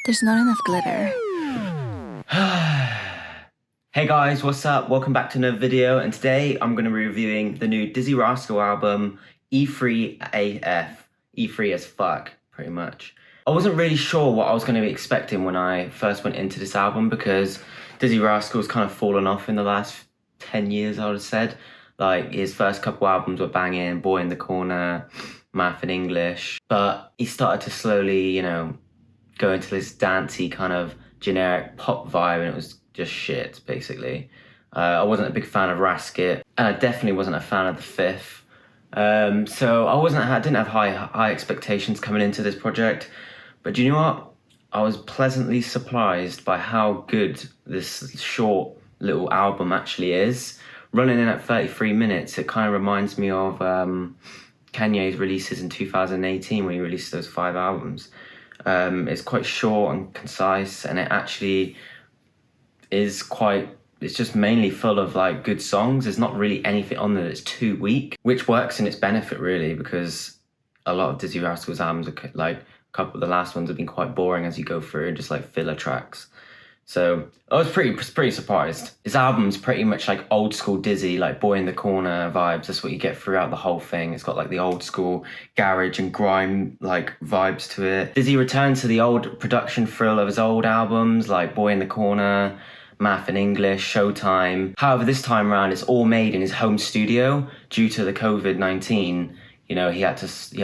There's not enough glitter. Hey guys, what's up? Welcome back to another video, and today I'm going to be reviewing the new Dizzee Rascal album, E3 AF. E3 as fuck, pretty much. I wasn't really sure what I was going to be expecting when I first went into this album because Dizzee Rascal's kind of fallen off in the last 10 years, I would have said. Like, his first couple albums were banging, Boy in the Corner, Math and English, but he started to slowly, go into this dancey kind of generic pop vibe, and it was just shit, basically. I wasn't a big fan of Rascal, and I definitely wasn't a fan of The Fifth. So I didn't have high expectations coming into this project, but do you know what? I was pleasantly surprised by how good this short little album actually is. Running in at 33 minutes, it kind of reminds me of Kanye's releases in 2018 when he released those 5 albums. It's quite short and concise, and it actually is it's just mainly full of like good songs. There's not really anything on there that's too weak, which works in its benefit really, because a lot of Dizzee Rascal's albums are like, a couple of the last ones have been quite boring as you go through, just like filler tracks. So I was pretty surprised. His album's pretty much like old school Dizzee, like Boy in the Corner vibes. That's what you get throughout the whole thing. It's got like the old school garage and grime like vibes to it. Dizzee returned to the old production thrill of his old albums like Boy in the Corner, Math and English, Showtime. However, this time around it's all made in his home studio due to the COVID-19. He had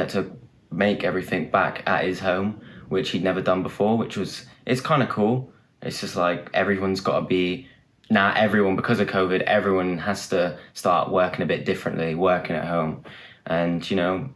to make everything back at his home, which he'd never done before, it's kind of cool. It's just like everyone's got to be, because of COVID, everyone has to start working a bit differently, working at home. And,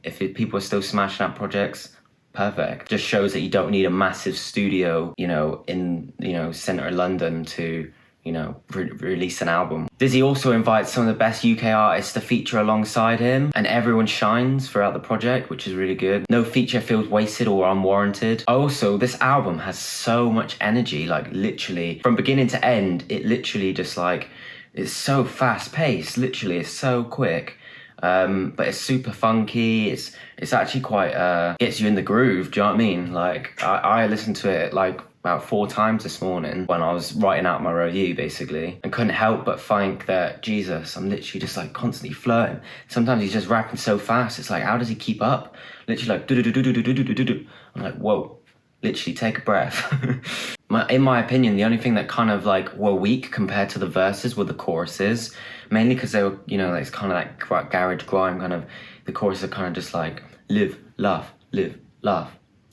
if people are still smashing out projects, perfect. Just shows that you don't need a massive studio, in, centre of London to, release an album. Dizzee also invites some of the best UK artists to feature alongside him, and everyone shines throughout the project, which is really good. No feature feels wasted or unwarranted. Also, this album has so much energy, like literally from beginning to end, it literally just like, it's so fast paced, literally, it's so quick. But it's super funky. It's actually quite gets you in the groove. Do you know what I mean? Like I listened to it like about 4 times this morning when I was writing out my review, basically, and couldn't help but think that Jesus, I'm literally just like constantly flirting. Sometimes he's just rapping so fast. It's like, how does he keep up? Literally like do do do do do do do do do. I'm like, whoa. Literally take a breath. In my opinion, the only thing that kind of like were weak compared to the verses were the choruses, mainly because they were, it's kind of like garage grime kind of. The choruses are kind of just like live, laugh,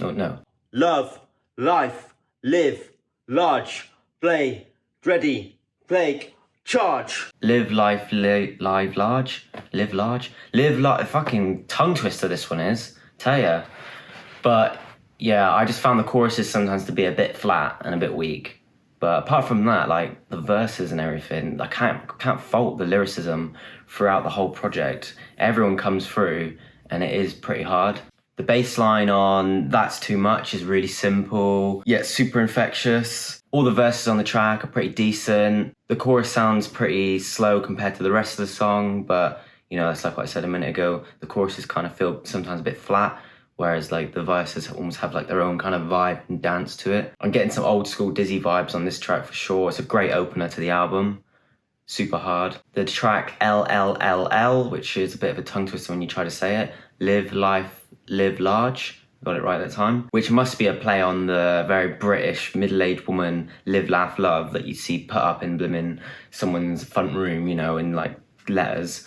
no. Love, life, live, large, play, ready, play, charge. Live life, live large, live large, fucking tongue twister this one is, tell ya. But yeah, I just found the choruses sometimes to be a bit flat and a bit weak. But apart from that, like the verses and everything, I can't fault the lyricism throughout the whole project. Everyone comes through and it is pretty hard. The bass line on That's Too Much is really simple, yet super infectious. All the verses on the track are pretty decent. The chorus sounds pretty slow compared to the rest of the song, but that's like what I said a minute ago. The choruses kind of feel sometimes a bit flat, whereas like the verses almost have like their own kind of vibe and dance to it. I'm getting some old school Dizzee vibes on this track for sure. It's a great opener to the album. Super hard. The track LLLL, which is a bit of a tongue twister when you try to say it. Live life, live large. Got it right that time. Which must be a play on the very British middle-aged woman live, laugh, love that you see put up in someone's front room, in like letters.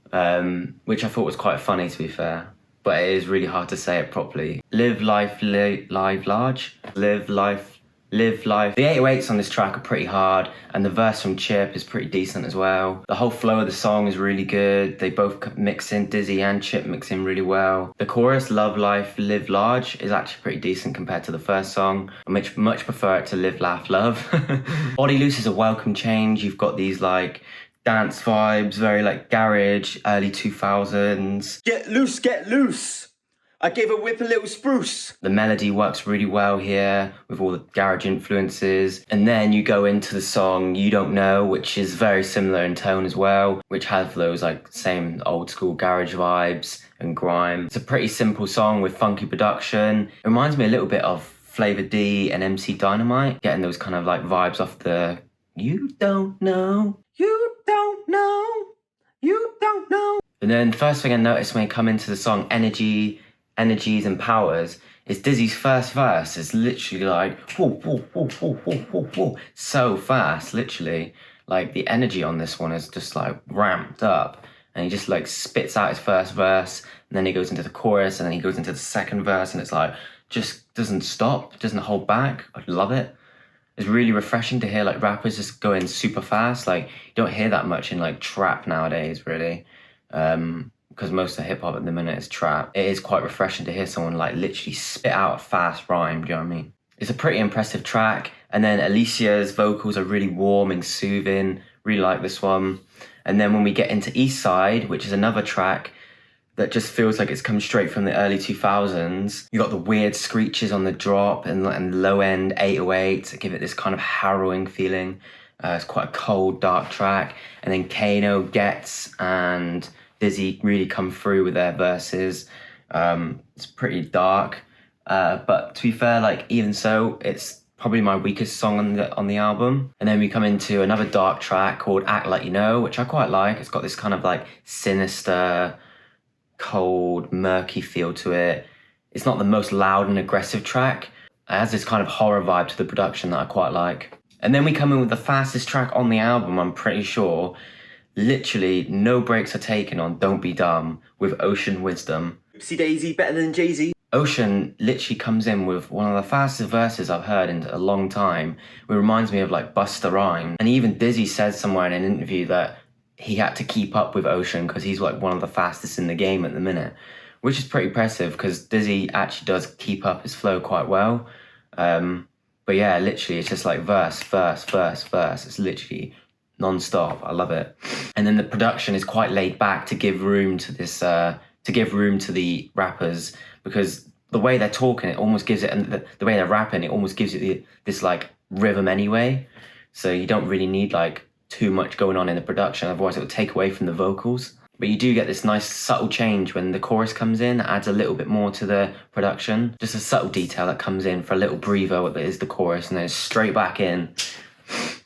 Which I thought was quite funny, to be fair. But it is really hard to say it properly. Live life, live large. Live life, live life. The 808s on this track are pretty hard, and the verse from Chip is pretty decent as well. The whole flow of the song is really good. They both mix in, Dizzee and Chip mix in really well. The chorus, love life, live large, is actually pretty decent compared to the first song. I much prefer it to live, laugh, love. Body Loose is a welcome change. You've got these like dance vibes, very like garage, early 2000s. Get loose. I gave a whip a little spruce. The melody works really well here with all the garage influences. And then you go into the song You Don't Know, which is very similar in tone as well, which has those like same old school garage vibes and grime. It's a pretty simple song with funky production. It reminds me a little bit of Flavor D and MC Dynamite, getting those kind of like vibes off the you don't know, you don't know, you don't know. And then the first thing I noticed when I come into the song Energies and Powers is Dizzee's first verse is literally like whoa, whoa, whoa, whoa, whoa, whoa, whoa. So fast, literally. Like the energy on this one is just like ramped up, and he just like spits out his first verse, and then he goes into the chorus, and then he goes into the second verse, and it's like just doesn't stop, doesn't hold back. I love it. It's really refreshing to hear like rappers just going super fast. Like you don't hear that much in like trap nowadays, really, because most of hip hop at the minute is trap. It is quite refreshing to hear someone like literally spit out a fast rhyme. Do you know what I mean? It's a pretty impressive track. And then Alicia's vocals are really warm and soothing. Really like this one. And then when we get into Eastside, which is another track that just feels like it's come straight from the early 2000s. You got the weird screeches on the drop and low end 808s that give it this kind of harrowing feeling. It's quite a cold, dark track. And then Kano, Gets, and Dizzee really come through with their verses. It's pretty dark. But to be fair, like even so, it's probably my weakest song on the album. And then we come into another dark track called Act Like You Know, which I quite like. It's got this kind of like sinister, cold, murky feel to it. It's not the most loud and aggressive track. It has this kind of horror vibe to the production that I quite like. And then we come in with the fastest track on the album, I'm pretty sure. Literally, no breaks are taken on Don't Be Dumb with Ocean Wisdom. Oopsie Daisy, better than Jay-Z. Ocean literally comes in with one of the fastest verses I've heard in a long time. It reminds me of like Busta Rhymes. And even Dizzee said somewhere in an interview that he had to keep up with Ocean because he's like one of the fastest in the game at the minute, which is pretty impressive because Dizzee actually does keep up his flow quite well. But yeah, literally it's just like verse, verse, verse, verse. It's literally non-stop. I love it. And then the production is quite laid back to give room to this, to give room to the rappers, because the way they're talking, it almost gives it, and the way they're rapping, it almost gives you this like rhythm anyway. So you don't really need like too much going on in the production, otherwise it would take away from the vocals. But you do get this nice subtle change when the chorus comes in, that adds a little bit more to the production. Just a subtle detail that comes in for a little breather that is the chorus, and then it's straight back in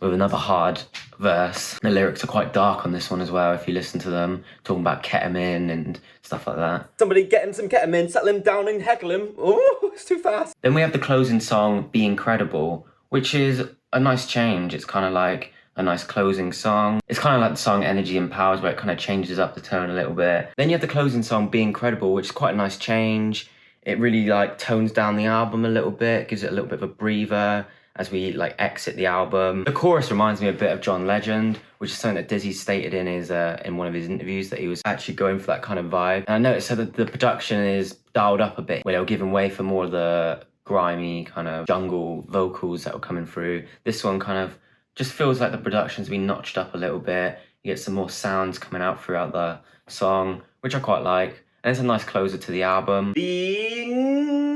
with another hard verse. The lyrics are quite dark on this one as well, if you listen to them, talking about ketamine and stuff like that. Somebody get him some ketamine, settle him down and heckle him. Oh, it's too fast. Then we have the closing song, Be Incredible, which is a nice change. It's kind of like a nice closing song. It's kind of like the song Energy and Powers, where it kind of changes up the tone a little bit. Then you have the closing song, Be Incredible, which is quite a nice change. It really like tones down the album a little bit, gives it a little bit of a breather as we like exit the album. The chorus reminds me a bit of John Legend, which is something that Dizzee stated in his in one of his interviews, that he was actually going for that kind of vibe. And I noticed that the production is dialed up a bit, where they were giving way for more of the grimy kind of jungle vocals that were coming through. This one kind of just feels like the production's been notched up a little bit. You get some more sounds coming out throughout the song, which I quite like. And it's a nice closer to the album. Be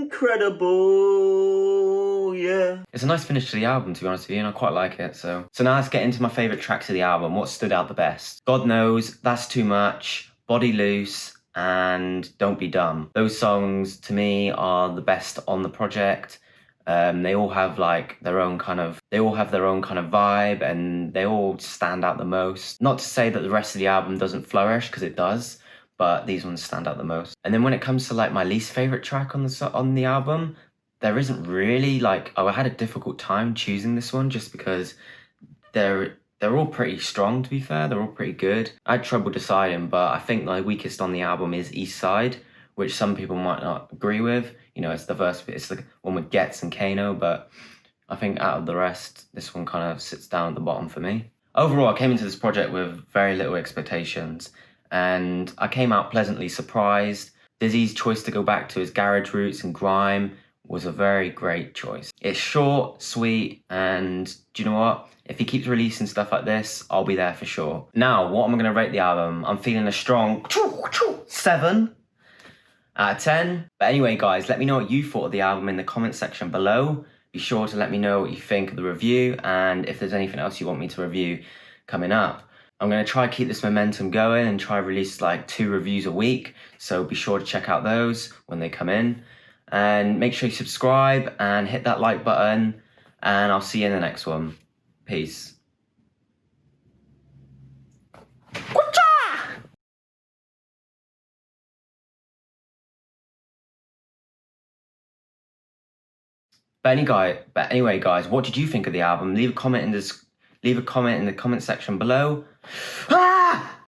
incredible, yeah. It's a nice finish to the album, to be honest with you, and I quite like it. So now let's get into my favourite tracks of the album. What stood out the best? God Knows, That's Too Much, Body Loose, and Don't Be Dumb. Those songs, to me, are the best on the project. They all have like their own kind of vibe, and they all stand out the most. Not to say that the rest of the album doesn't flourish, because it does, but these ones stand out the most. And then when it comes to like my least favorite track on the album, there isn't really like, I had a difficult time choosing this one, just because they're all pretty strong, to be fair. They're all pretty good. I had trouble deciding, but I think my weakest on the album is Eastside, which some people might not agree with. You know, it's the one with Gets and Kano, but I think out of the rest, this one kind of sits down at the bottom for me. Overall, I came into this project with very little expectations, and I came out pleasantly surprised. Dizzee's choice to go back to his garage roots and grime was a very great choice. It's short, sweet, and do you know what? If he keeps releasing stuff like this, I'll be there for sure. Now, what am I going to rate the album? I'm feeling a strong 7 out of 10. But anyway, guys, let me know what you thought of the album in the comment section below. Be sure to let me know what you think of the review, and if there's anything else you want me to review coming up. I'm going to try to keep this momentum going and try to release like 2 reviews a week, so be sure to check out those when they come in. And make sure you subscribe and hit that like button. And I'll see you in the next one. Peace. But anyway, guys, what did you think of the album? Leave a comment in the comment section below. Ah!